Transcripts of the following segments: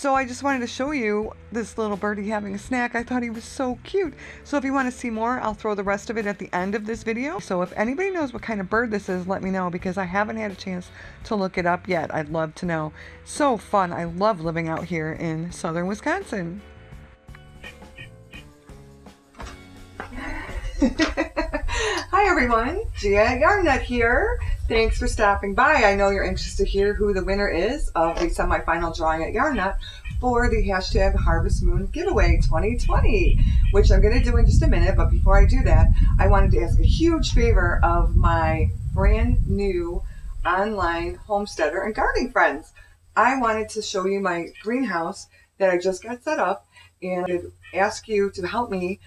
So I just wanted to show you this little birdie having a snack. I thought he was so cute. So if you want to see more, I'll throw the rest of it at the end of this video. So if anybody knows what kind of bird this is, let me know, because I haven't had a chance to look it up yet. I'd love to know. So fun. I love living out here in southern Wisconsin. Hi everyone, Gia Yarn Nut here. Thanks for stopping by. I know you're anxious to hear who the winner is of the semi-final drawing at Yarn Nut for the hashtag Harvest Moon Giveaway 2020, which I'm going to do in just a minute. But before I do that, I wanted to ask a huge favor of my brand new online homesteader and gardening friends. I wanted to show you my greenhouse that I just got set up and ask you to help me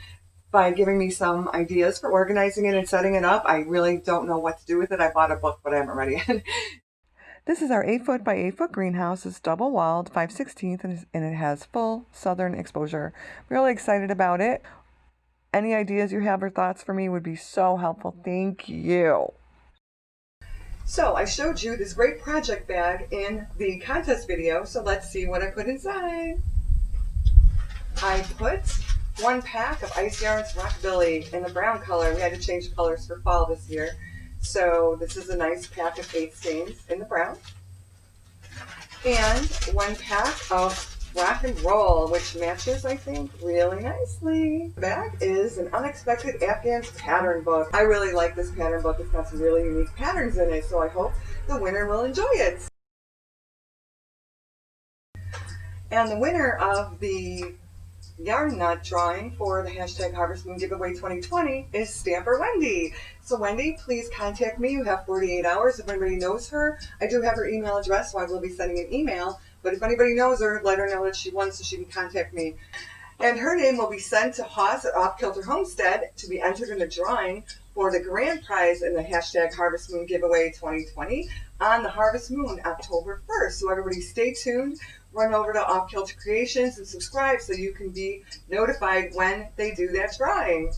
by giving me some ideas for organizing it and setting it up. I really don't know what to do with it. I bought a book, but I haven't read it. This is our 8-foot by 8-foot greenhouse. It's double walled, 5/16, and it has full southern exposure. Really excited about it. Any ideas you have or thoughts for me would be so helpful. Thank you. So I showed you this great project bag in the contest video, so let's see what I put inside. I put 1 pack of Ice Yarns Rockabilly in the brown color. We had to change the colors for fall this year. So this is a nice pack of 8 stains in the brown. And 1 pack of Rock and Roll, which matches, I think, really nicely. The bag is an Unexpected Afghans pattern book. I really like this pattern book. It's got some really unique patterns in it, so I hope the winner will enjoy it. And the winner of the Yarn Nut drawing for the hashtag Harvest Moon Giveaway 2020 is Stamper Wendy. So Wendy, please contact me. You have 48 hours. If anybody knows her, I do have her email address, so I will be sending an email. But if anybody knows her, let her know that she won so she can contact me. And her name will be sent to Haas at Off Kilter Homestead to be entered in the drawing for the grand prize in the hashtag Harvest Moon Giveaway 2020 on the Harvest Moon, October 1st. So everybody stay tuned. Run over to Off Kilter Creations and subscribe so you can be notified when they do that drawing.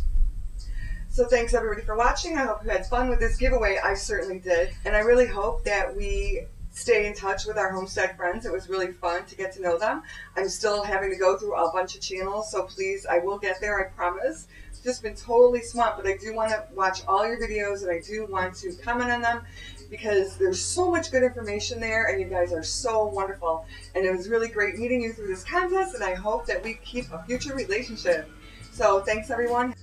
So thanks everybody for watching. I hope you had fun with this giveaway. I certainly did. And I really hope that we stay in touch with our homestead friends. It was really fun to get to know them. I'm still having to go through a bunch of channels, so please, I will get there, I promise. It's just been totally swamped, but I do want to watch all your videos and I do want to comment on them, because there's so much good information there and you guys are so wonderful. And it was really great meeting you through this contest, and I hope that we keep a future relationship. So thanks everyone.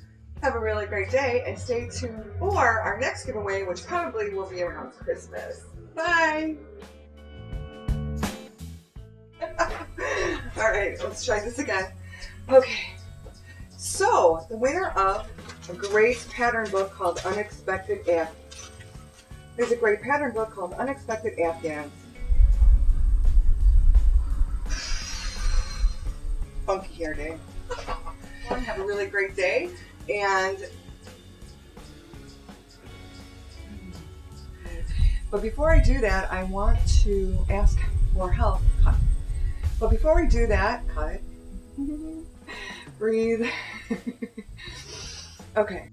Have a really great day and stay tuned for our next giveaway, which probably will be around Christmas. Bye. All right, let's try this again. Okay, so the winner of a great pattern book called Unexpected Afghans. There's a great pattern book called Unexpected Afghans. Funky hair day. Have a really great day, and but before I do that, I want to ask for help. But before we do that, cut it. Breathe. Okay.